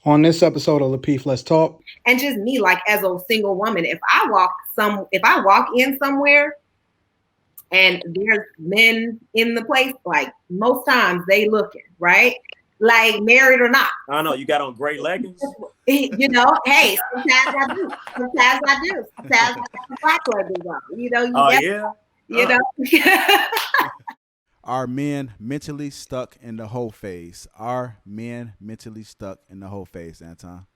On this episode of Lapeef, Let's Talk. And just me, like as a single woman, if I walk in somewhere and there's men in the place, like most times they looking, right? Like married or not. I know you got on gray leggings. You know, hey, sometimes I do. Sometimes I do. Sometimes I got the black leggings on. You know, Oh yeah. you know. Are men mentally stuck in the whole phase? Are men mentally stuck in the whole phase, Anton?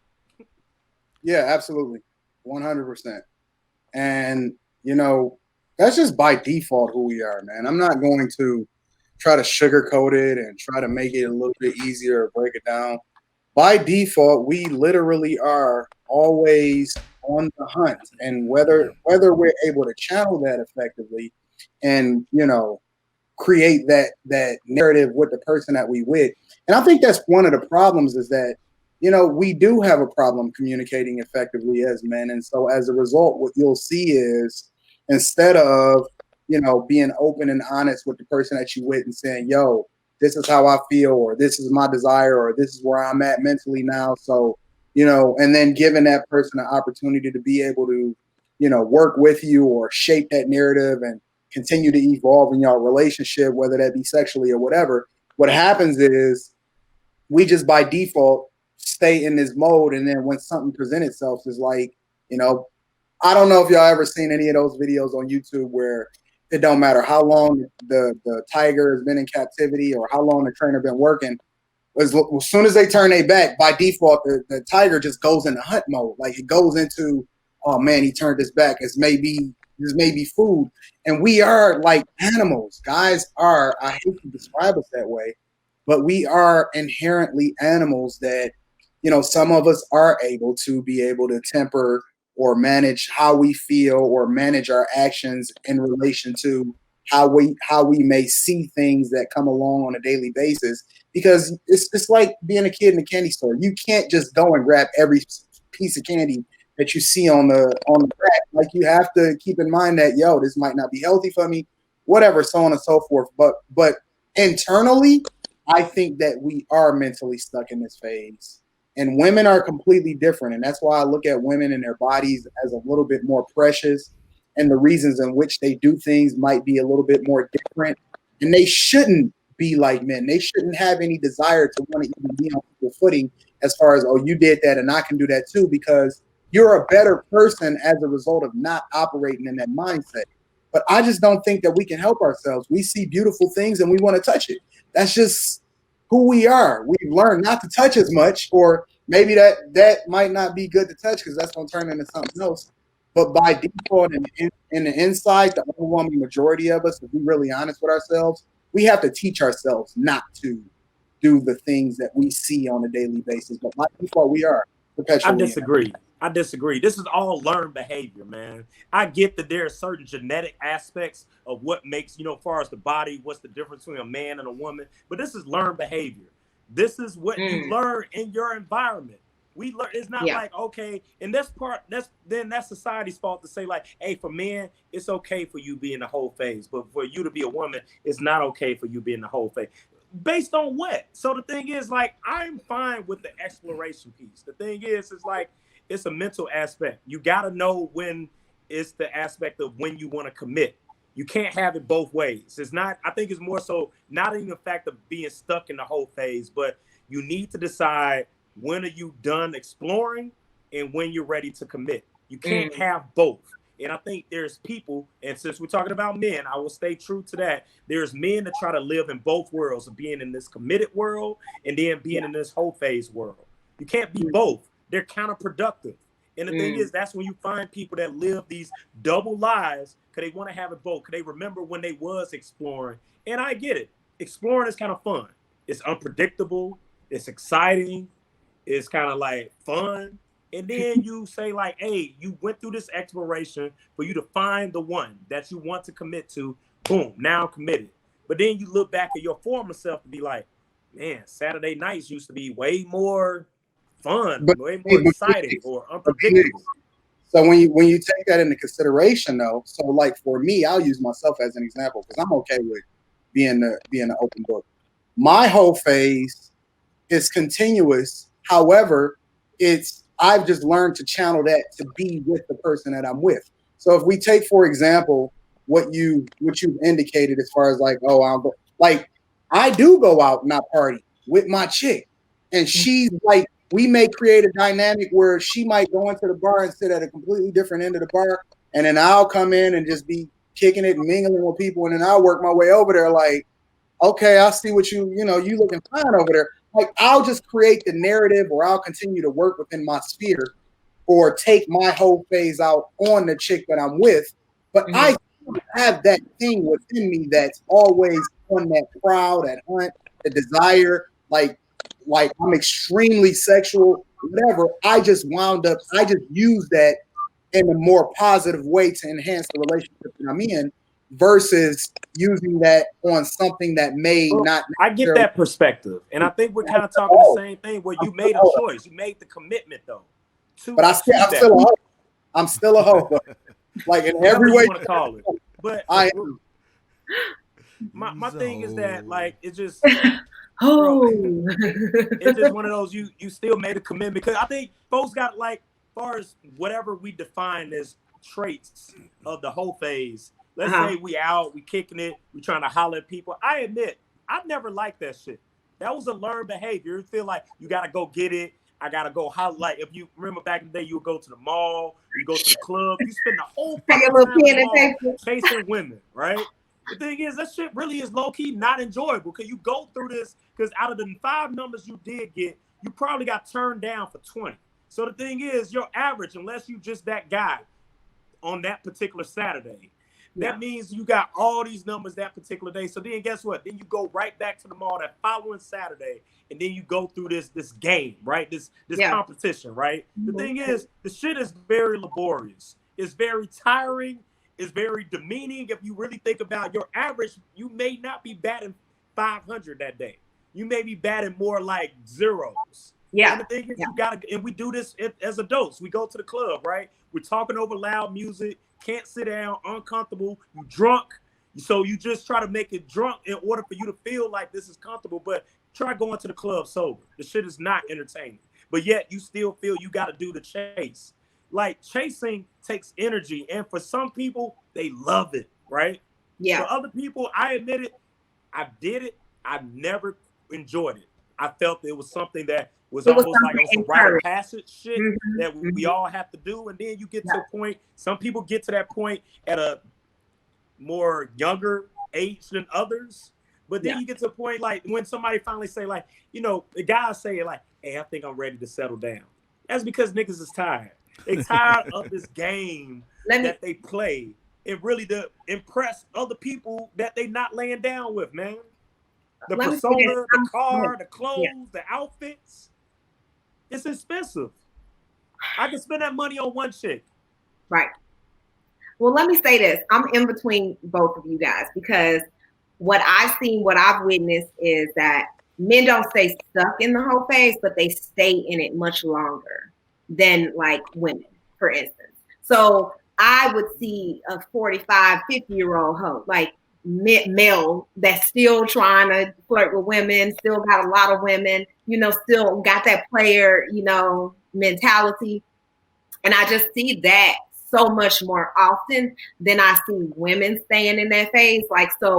Yeah, absolutely. 100%. And, you know, that's just by default who we are, man. I'm not going to try to sugarcoat it and try to make it a little bit easier or break it down. By default, we literally are always on the hunt. And whether we're able to channel that effectively and, you know, create that narrative with the person that we with. And I think that's one of the problems is that, you know, we do have a problem communicating effectively as men. And so as a result, what you'll see is instead of, you know, being open and honest with the person that you with and saying, yo, this is how I feel, or this is my desire, or this is where I'm at mentally now. So, you know, and then giving that person an opportunity to be able to, you know, work with you or shape that narrative and continue to evolve in your relationship, whether that be sexually or whatever. What happens is we just by default stay in this mode. And then when something presents itself, is like, you know, I don't know if y'all ever seen any of those videos on YouTube where it don't matter how long the tiger has been in captivity or how long the trainer been working. As soon as they turn their back, by default, the tiger just goes into hunt mode. Like it goes into, oh man, he turned his back. This may be food. And we are like animals. Guys are, I hate to describe us that way, but we are inherently animals that, you know, some of us are able to temper or manage how we feel or manage our actions in relation to how we may see things that come along on a daily basis. Because it's like being a kid in a candy store. You can't just go and grab every piece of candy that you see on the rack. Like you have to keep in mind that, yo, this might not be healthy for me, whatever, so on and so forth. But internally, I think that we are mentally stuck in this phase. And women are completely different. And that's why I look at women and their bodies as a little bit more precious. And the reasons in which they do things might be a little bit more different. And they shouldn't be like men. They shouldn't have any desire to want to even be on equal footing as far as, oh, you did that and I can do that too, because you're a better person as a result of not operating in that mindset. But I just don't think that we can help ourselves. We see beautiful things and we want to touch it. That's just who we are. We've learned not to touch as much, or maybe that might not be good to touch because that's going to turn into something else. But by default and in the inside, the overwhelming majority of us, if we're really honest with ourselves, we have to teach ourselves not to do the things that we see on a daily basis. But by default, we are perpetually. I disagree. This is all learned behavior, man. I get that there are certain genetic aspects of what makes, you know, as far as the body, what's the difference between a man and a woman. But this is learned behavior. This is what you learn in your environment. We learn. It's not like, okay, and that's society's fault to say like, hey, for men, it's okay for you being the whole phase, but for you to be a woman, it's not okay for you being the whole phase. Based on what? So the thing is, like, I'm fine with the exploration piece. The thing is like, it's a mental aspect. You got to know when it's the aspect of when you want to commit. You can't have it both ways. It's not, I think it's more so not even the fact of being stuck in the whole phase, but you need to decide when are you done exploring and when you're ready to commit. You can't have both. And I think there's people, and since we're talking about men, I will stay true to that. There's men that try to live in both worlds of being in this committed world and then being in this whole phase world. You can't be both. They're counterproductive. And the thing is, that's when you find people that live these double lives because they want to have it both, because they remember when they was exploring. And I get it. Exploring is kind of fun. It's unpredictable. It's exciting. It's kind of like fun. And then you say like, hey, you went through this exploration for you to find the one that you want to commit to. Boom, now I'm committed. But then you look back at your former self and be like, man, Saturday nights used to be way more fun, way more exciting or unpredictable. So when you take that into consideration, though, so like for me, I'll use myself as an example because I'm okay with being an open book. My whole phase is continuous. However, I've just learned to channel that to be with the person that I'm with. So if we take, for example, what you've indicated as far as like, oh, I do go out and I party with my chick, and she's like, we may create a dynamic where she might go into the bar and sit at a completely different end of the bar, and then I'll come in and just be kicking it and mingling with people, and then I'll work my way over there like, okay, I see what you looking fine over there. Like, I'll just create the narrative, or I'll continue to work within my sphere, or take my whole phase out on the chick that I'm with. But I have that thing within me that's always on that prowl, that hunt, the desire, like I'm extremely sexual, whatever. I just use that in a more positive way to enhance the relationship that I'm in, versus using that on something that may not. I get that perspective, and I think we're kind of talking the same thing. Where you made a choice, you made the commitment, though. But I'm still a hoe. I'm still a hoe, like in every way you want to call it. But I am. My thing is that, like, it's just it's just one of those, you still made a commitment, because I think folks got, like, as far as whatever we define as traits of the whole phase. Let's say we out, we kicking it, we trying to holler at people. I admit, I've never liked that shit. That was a learned behavior. You feel like you got to go get it. I got to go holler. Like, if you remember back in the day, you would go to the mall, you go to the club, you spend the whole time chasing women, right? The thing is, that shit really is low-key not enjoyable, because you go through this, because out of the 5 numbers you did get, you probably got turned down for 20. So the thing is, your average, unless you just that guy on that particular Saturday, that means you got all these numbers that particular day. So then guess what? Then you go right back to the mall that following Saturday, and then you go through this game, right? This competition, right? The thing is, the shit is very laborious. It's very tiring. It's very demeaning. If you really think about your average, you may not be batting 500 that day. You may be batting more like zeros. Yeah. And the thing is, you gotta, and we do this as adults. We go to the club, right? We're talking over loud music, can't sit down, uncomfortable, you drunk. So you just try to make it drunk in order for you to feel like this is comfortable. But try going to the club sober. The shit is not entertaining. But yet you still feel you got to do the chase. Like, chasing takes energy. And for some people, they love it, right? Yeah. For other people, I admit it, I did it. I never enjoyed it. I felt it was something that was almost like a rite of passage shit that we all have to do. And then you get to a point, some people get to that point at a more younger age than others. But then you get to a point, like, when somebody finally say, like, you know, the guys say, like, hey, I think I'm ready to settle down. That's because niggas is tired. They tired of this game that they play, and really to impress other people that they not laying down with, man. The persona, the car, the clothes, the outfits. It's expensive. I can spend that money on one chick. Right. Well, let me say this. I'm in between both of you guys, because what I've seen, what I've witnessed is that men don't stay stuck in the whole phase, but they stay in it much longer than like women, for instance. So I would see a 45, 50-year-old hoe, like male, that's still trying to flirt with women, still got a lot of women, you know, still got that player, you know, mentality. And I just see that so much more often than I see women staying in that phase. Like, so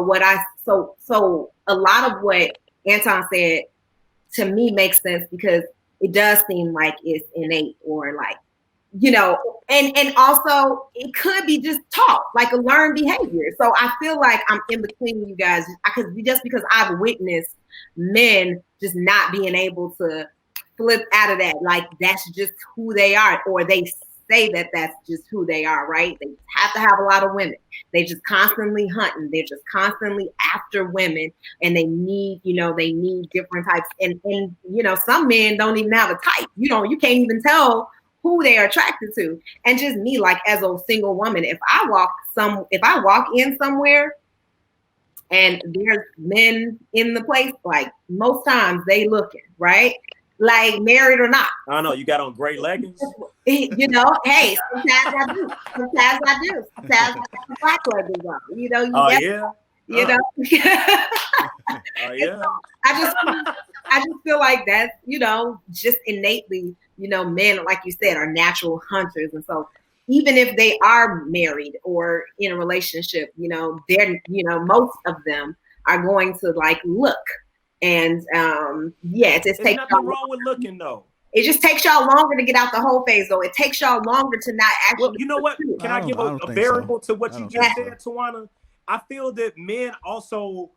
a lot of what Anton said to me makes sense, because it does seem like it's innate, or like, you know, and also it could be just taught, like a learned behavior. So I feel like I'm in between you guys, because I've witnessed men just not being able to flip out of that. Like, that's just who they are, or they say that that's just who they are, right? They have to have a lot of women. They just constantly hunting. They're just constantly after women, and they need different types. And you know, some men don't even have a type. You can't even tell who they are attracted to. And just me, like, as a single woman, if I walk in somewhere and there's men in the place, like, most times they looking, right? Like, married or not. I don't know. You got on gray leggings? You know, hey, sometimes I do. Sometimes I got some black leggings on. You know, You know? Oh, yeah. Oh, yeah. I just feel like that's, just innately, men, like you said, are natural hunters. And so even if they are married or in a relationship, they're, most of them are going to like look. And it just There's takes nothing wrong with looking though. It just takes y'all longer to get out the whole phase, though. It takes y'all longer to not actually. Well, you know what? Can I give a variable to what you just said, Tawana? I feel that men also,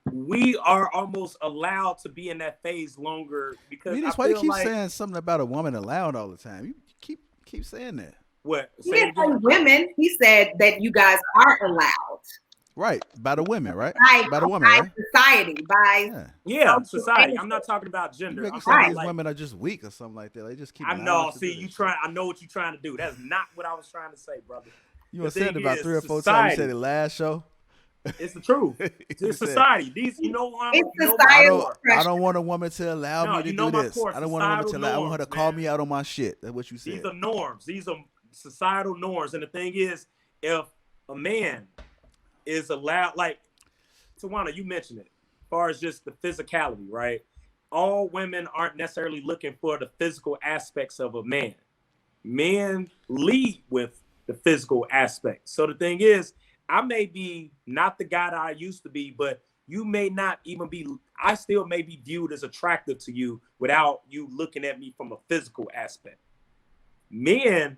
we are almost allowed to be in that phase longer because why you keep saying something about a woman allowed all the time? You keep saying that. What? He didn't say women. He said that you guys are allowed. Right, by the women, right? By the women, right? Society, society. I'm not talking about gender. I'm saying these women are just weak or something like that. They just keep. I know. See, you try. I know what you're trying to do. That's not what I was trying to say, brother. You said about 3 or 4 times. You said it last show. It's the truth. It's society. These, I don't want a woman to allow me to do this. I don't want a woman to allow. I want her to call me out on my shit. That's what you said. These are norms. These are societal norms. And the thing is, if a man is allowed, like Tawana, you mentioned it, as far as just the physicality, right? All women aren't necessarily looking for the physical aspects of a man. Men lead with the physical aspect. So the thing is, I may be not the guy that I used to be, but you may not even be, I still may be viewed as attractive to you without you looking at me from a physical aspect. Men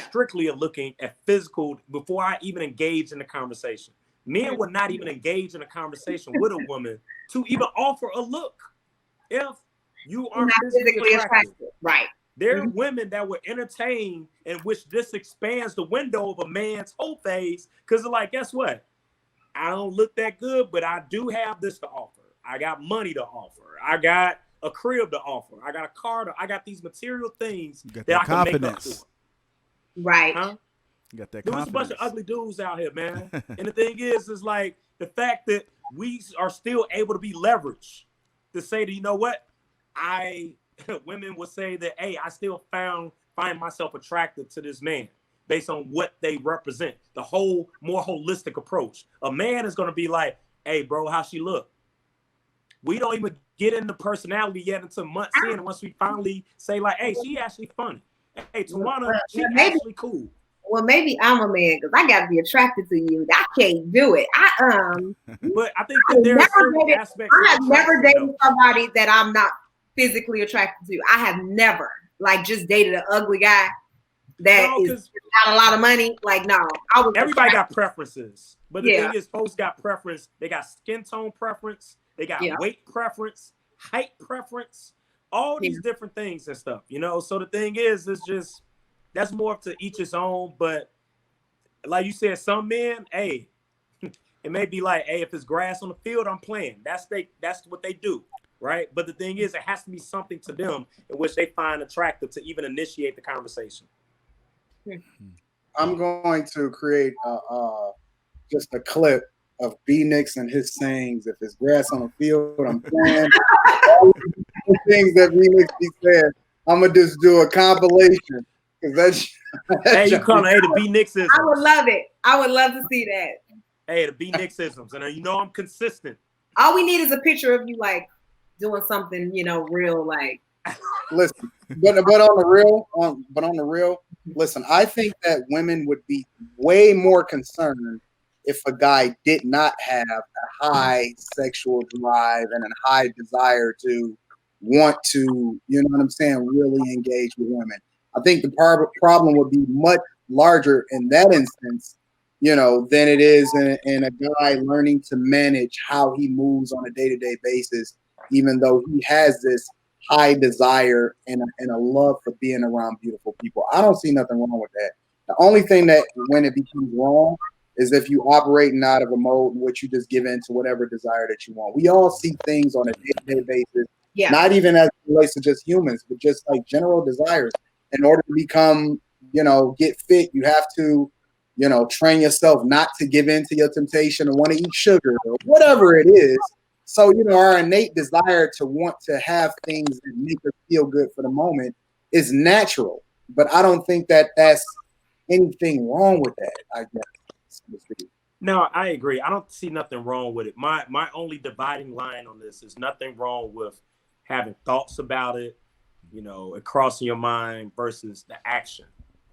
strictly are looking at physical before I even engage in the conversation. Men would not even engage in a conversation with a woman to even offer a look if you are physically attractive. Right. There are women that would entertain and which this expands the window of a man's whole phase because they're like, guess what? I don't look that good, but I do have this to offer. I got money to offer. I got a crib to offer. I got a car I got these material things that I can make up for. Right. Huh? You got that there was a bunch of ugly dudes out here, man. And the thing is like the fact that we are still able to be leveraged to say that, you know what? Women would say that, hey, I still find myself attractive to this man based on what they represent. The whole more holistic approach. A man is going to be like, hey, bro, how she look? We don't even get into personality yet until months in. Once we finally say like, hey, she actually funny. Hey, Tawana, she actually cool. Well, maybe I'm a man because I got to be attracted to you. I can't do it. But I think that there are certain aspects. I have never dated somebody that I'm not physically attracted to. I have never just dated an ugly guy that is not a lot of money. Like, no, everybody got preferences, but the thing is, folks got preference. They got skin tone preference. They got weight preference, height preference, all these different things and stuff. So the thing is, it's just that's more up to each his own. But like you said, some men, hey, it may be like, hey, if it's grass on the field, I'm playing. That's what they do. Right. But the thing is, it has to be something to them in which they find attractive to even initiate the conversation. I'm going to create just a clip of B. Nix and his sayings. If it's grass on the field, I'm playing. All the things that B. Nix said, I'm going to just do a compilation. Hey, you call it the B. Nixisms. I would love it. I would love to see that. Hey, the B. Nixisms. And I'm consistent. All we need is a picture of you doing something, real Listen, but on the real, listen, I think that women would be way more concerned if a guy did not have a high sexual drive and a high desire to want to, really engage with women. I think the problem would be much larger in that instance, than it is in a guy learning to manage how he moves on a day-to-day basis, even though he has this high desire and a love for being around beautiful people. I don't see nothing wrong with that. The only thing that when it becomes wrong is if you operating out of a mode in which you just give in to whatever desire that you want. We all see things on a day-to-day basis, not even as it relates to just humans, but just like general desires. In order to become, get fit, you have to, train yourself not to give in to your temptation or want to eat sugar or whatever it is. So, our innate desire to want to have things that make us feel good for the moment is natural. But I don't think that that's anything wrong with that, I guess. No, I agree. I don't see nothing wrong with it. My only dividing line on this is nothing wrong with having thoughts about it, you know, and crossing your mind versus the action,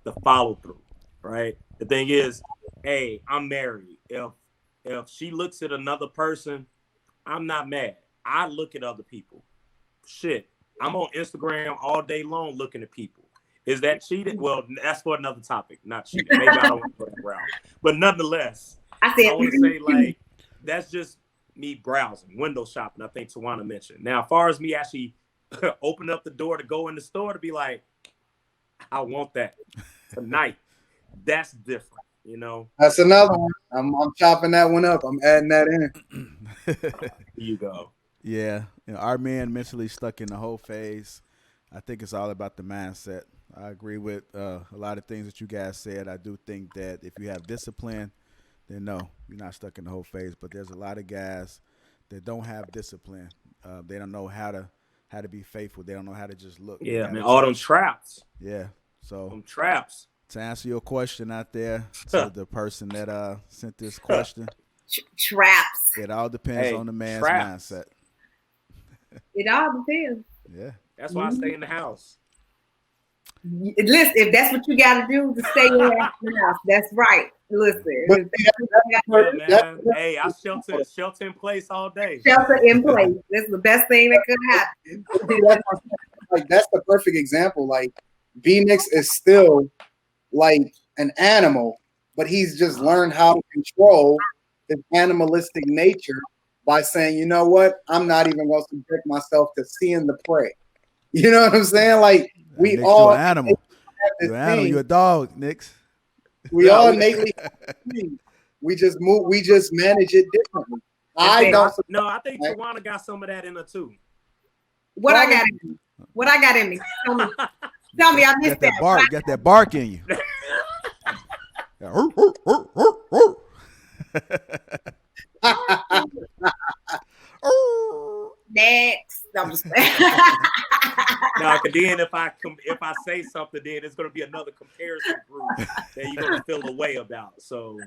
the follow through, right? The thing is, hey, I'm married. If she looks at another person, I'm not mad. I look at other people. Shit, I'm on Instagram all day long looking at people. Is that cheating? Well, that's for another topic. Not cheating. Maybe I don't want to go that route. But nonetheless, I I said, want to say like that's just me browsing, window shopping. I think Tawana mentioned. Now, as far as me actually open up the door to go in the store to be like, I want that tonight. That's different, you know. That's another one. I'm chopping that one up. I'm adding that in. Here you go. Yeah, you know, our men mentally stuck in the whole phase. I think it's all about the mindset. I agree with a lot of things that you guys said. I do think that if you have discipline, then no, you're not stuck in the whole phase. But there's a lot of guys that don't have discipline. They don't know how to be faithful. They don't know how to just look. Yeah, man, all them traps. Yeah, so them traps. To answer your question out there, to the person that sent this question, traps. it all depends on the man's mindset. It all depends. Yeah, that's why I stay in the house. Listen, if that's what you got to do to stay in the house, that's right. Listen, But hey, I shelter in place all day. Shelter in place. That's the best thing that could happen. That's the perfect example. Like, B-Nix is still like an animal, but he's just learned how to control his animalistic nature by saying, you know what, I'm not even going to subject myself to seeing the prey. You know what I'm saying? Like, we all an animal. You're an animal. You're a dog, Nix. We all innately. We just move. We just manage it differently. I think Tawana got some of that in her too. What I got in me? What I got in me? Tell me I missed that. Bark. Got that bark in you. Next, I'm just no, because then if I say something, then it's gonna be another comparison group that you're gonna feel a way about. So